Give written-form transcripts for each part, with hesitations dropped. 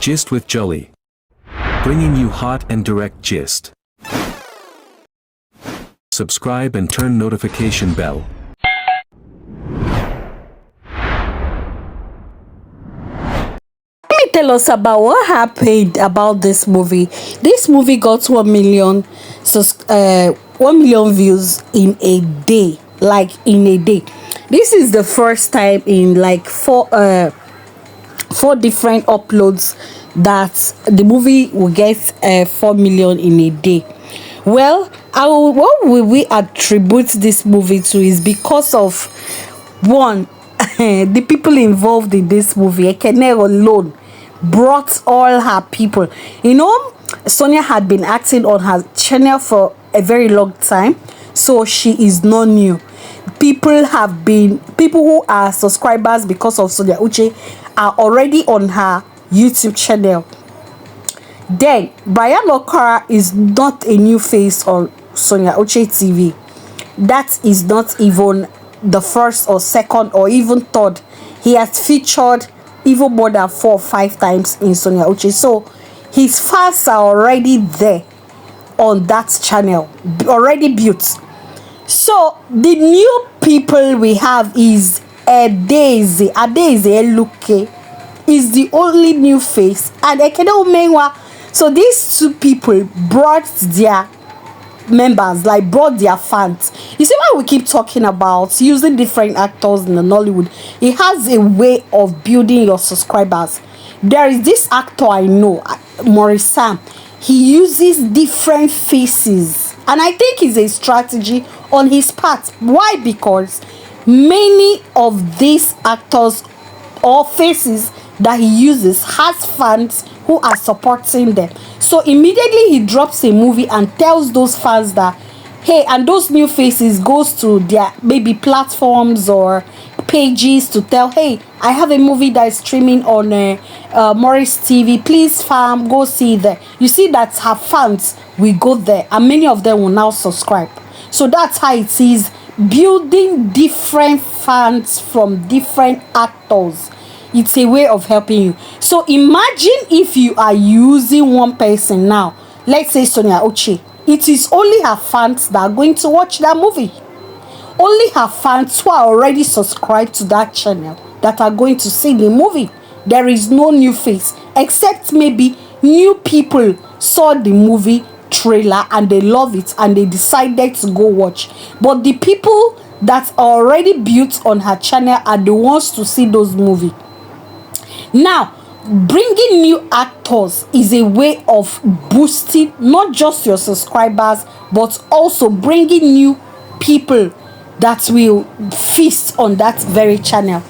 Gist with Jolly. Bringing you hot and direct gist. Subscribe and turn notification bell. Let me tell us about what happened about this movie. This movie got 1 million, 1 million views in a day. Like in a day. This is the first time in like four different uploads that the movie will get 4 million in a day. Well, what will we attribute this movie to is because of one, the people involved in this movie. Ekene alone brought all her people. You know, Sonia had been acting on her channel for a very long time, so she is not new. People who are subscribers because of Sonia Uche are already on her YouTube channel. Then Brian Okara is not a new face on Sonia Uche TV. That is not even the first or second or even third. He has featured even more than 4 or 5 times in Sonia Uche. So his fans are already there on that channel, already built. So the new people we have is Daisy Eluke is the only new face, and Ekene Umenwa. So these two people brought their members, like brought their fans. You see why we keep talking about using different actors in the Nollywood? It has a way of building your subscribers. There is this actor I know, Maurice Sam. He uses different faces, and I think it's a strategy on his part. Why? Because many of these actors or faces that he uses has fans who are supporting them. So immediately he drops a movie and tells those fans that, hey, and those new faces goes to their maybe platforms or pages to tell, hey, I have a movie that is streaming on Morris TV. Please, fam, go see that. You see that her fans will go there, and many of them will now subscribe. So that's how it is, building different fans from different actors. It's a way of helping you. So imagine if you are using one person now, let's say Sonia Uche. It is only her fans that are going to watch that movie. Only her fans who are already subscribed to that channel that are going to see the movie. There is no new face, except maybe new people saw the movie trailer and they love it and they decided to go watch. But the people that are already built on her channel are the ones to see those movies. Now, bringing new actors is a way of boosting not just your subscribers, but also bringing new people that will feast on that very channel.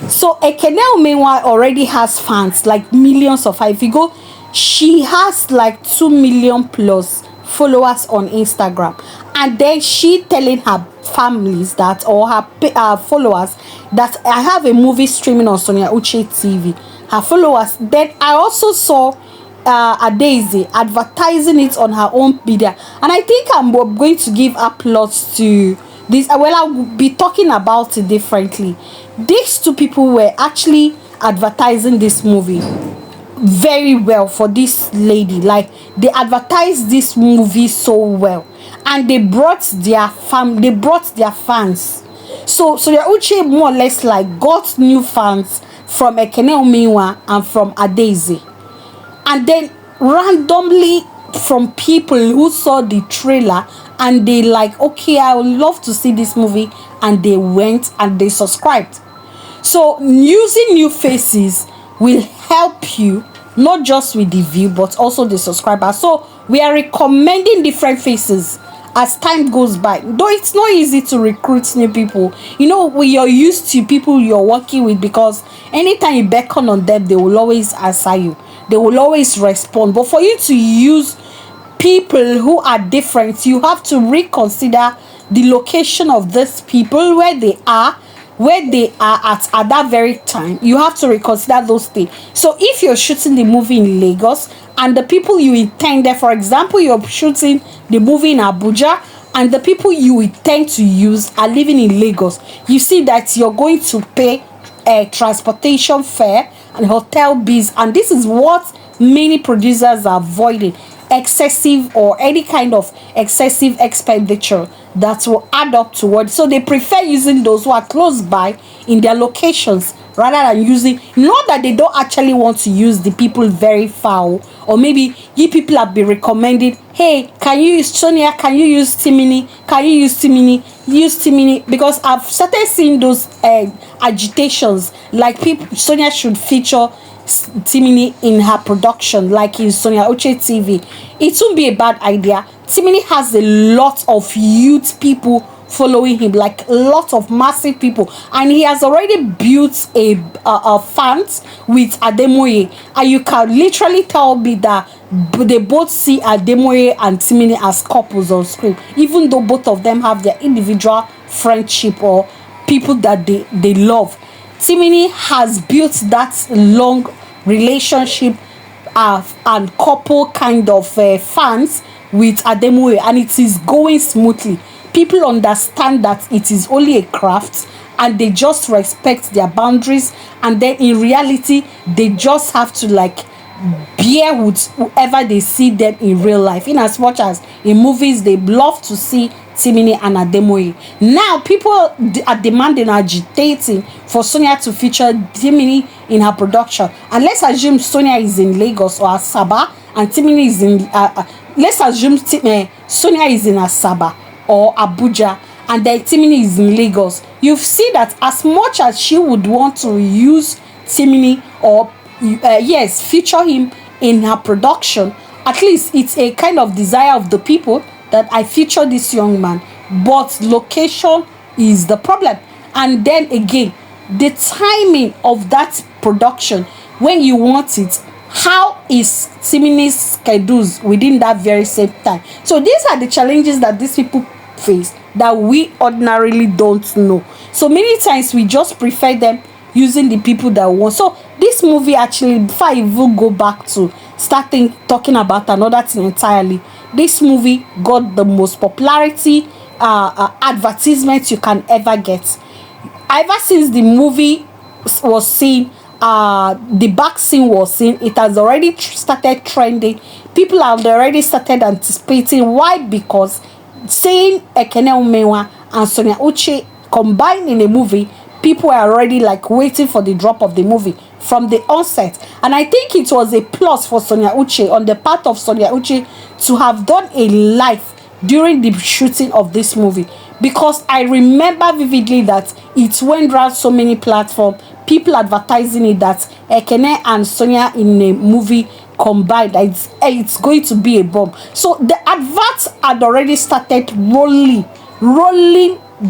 So Ekene Umenwa already has fans, like millions of her. If you go, she has like 2 million plus followers on Instagram, and then she telling her families that, or her followers, that I have a movie streaming on Sonia Uche TV. Her followers. Then I also saw a Daisy advertising it on her own media, and I think I'm going to give applause to this. Well, I'll be talking about it differently. These two people were actually advertising this movie very well for this lady. Like, they advertised this movie so well, and they brought their fans. So Sonia Uche more or less like got new fans from Ekene Umenwa and from Daisy, and then randomly from people who saw the trailer and they like, okay, I would love to see this movie, and they went and they subscribed. So using new faces will help you not just with the view but also the subscribers. So we are recommending different faces as time goes by, though it's not easy to recruit new people. You know, when you're used to people you're working with, because anytime you beckon on them, they will always answer you, they will always respond. But for you to use people who are different, you have to reconsider the location of these people, where they are at that very time. You have to reconsider those things. So if you're shooting the movie in Lagos and the people you intended, for example, you're shooting the movie in Abuja and the people you intend to use are living in Lagos, you see that you're going to pay a transportation fare and hotel bills, and this is what many producers are avoiding: excessive or any kind of excessive expenditure that will add up to what. So they prefer using those who are close by in their locations rather than using, not that they don't actually want to use the people very far, or maybe you people have been recommending, hey, can you use Sonia, can you use Timini, can you use Timini, because I've started seeing those agitations, like people, Sonia should feature Timini in her production, like in Sonia Uche TV. It won't be a bad idea. Timini has a lot of youth people following him, like a lot of massive people, and he has already built a fans with Ademoye, and you can literally tell me that they both see Ademoye and Timini as couples on screen, even though both of them have their individual friendship or people that they love. Timini has built that long relationship and couple kind of fans with Ademoye, and it is going smoothly. People understand that it is only a craft, and they just respect their boundaries, and then in reality they just have to like bear with whoever they see them in real life, in as much as in movies they love to see Timini and Ademoye. Now people are demanding, agitating for Sonia to feature Timini in her production, and let's assume Sonia is in Lagos or Asaba, and Timini is in let's assume Sonia is in Asaba or Abuja, and then Timini is in Lagos. You see that as much as she would want to use Timini or yes, feature him in her production, at least it's a kind of desire of the people that I feature this young man, but location is the problem. And then again, the timing of that production, when you want it, how is Timini's schedules within that very same time? So these are the challenges that these people face that we ordinarily don't know. So many times we just prefer them using the people that we want. So this movie, actually, before I even go back to starting talking about another thing entirely, this movie got the most popularity advertisement you can ever get. Ever since the movie was seen, the back scene was seen, it has already started trending. People have already started anticipating. Why? Because seeing Ekene Umewa and Sonia Uche combined in a movie, people were already like waiting for the drop of the movie from the onset. And I think it was a plus for Sonia Uche, on the part of Sonia Uche, to have done a live during the shooting of this movie, because I remember vividly that it went around so many platforms, people advertising it, that Ekene and Sonia in a movie combined, it's going to be a bomb. So the adverts had already started rolling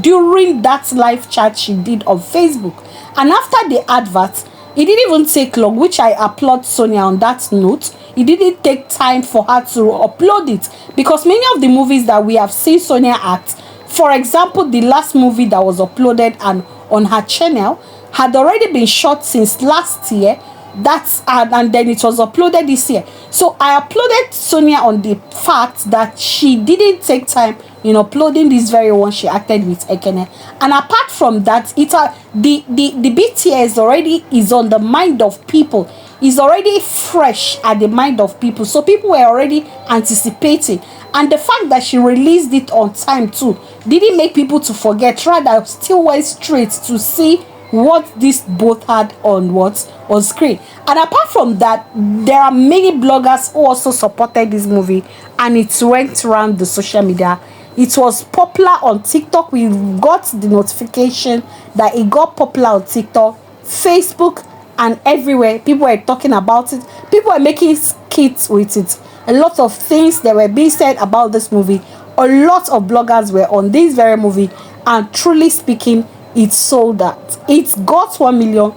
during that live chat she did on Facebook. And after the advert, it didn't even take long, which I applaud Sonia on that note. It didn't take time for her to upload it, because many of the movies that we have seen Sonia act, for example, the last movie that was uploaded and on her channel had already been shot since last year. And then it was uploaded this year. So I applauded Sonia on the fact that she didn't take time in uploading this very one she acted with Ekene. And apart from that, the BTS already is on the mind of people, is already fresh at the mind of people. So people were already anticipating, and the fact that she released it on time too didn't make people to forget, rather still went straight to see what these both had on screen. And apart from that, there are many bloggers who also supported this movie, and it went around the social media. It was popular on TikTok. We got the notification that it got popular on TikTok, Facebook, and everywhere. People were talking about it. People were making skits with it. A lot of things that were being said about this movie. A lot of bloggers were on this very movie, and truly speaking, it sold out. It got 1 million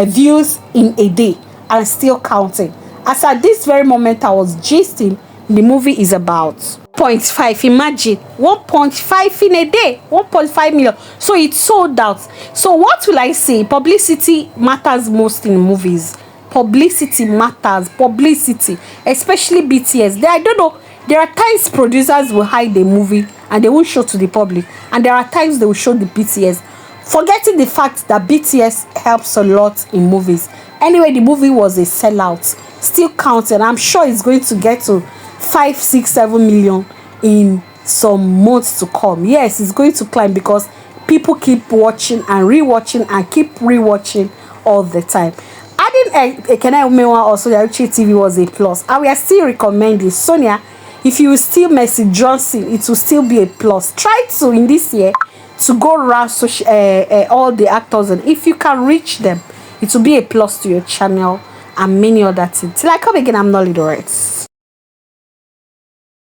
views in a day, and still counting. As at this very moment I was gisting, the movie is about 0.5. Imagine 1.5 in a day, 1.5 million. So it sold out. So what will I say? Publicity matters most in movies. Publicity matters. Publicity, especially BTS. I don't know. There are times producers will hide the movie and they won't show to the public, and there are times they will show the BTS. forgetting the fact that BTS helps a lot in movies. Anyway, the movie was a sellout, still counting. I'm sure it's going to get to 5, 6, 7 million in some months to come. Yes, it's going to climb because people keep watching and rewatching and keep rewatching all the time. Adding Ekene Umewa also Yauchi TV was a plus. And we are still recommending Sonia. If you still Mercy Johnson, it will still be a plus. Try to in this year to go around all the actors, and if you can reach them, it will be a plus to your channel and many other things. Till I come again, I'm Nolly Doretz.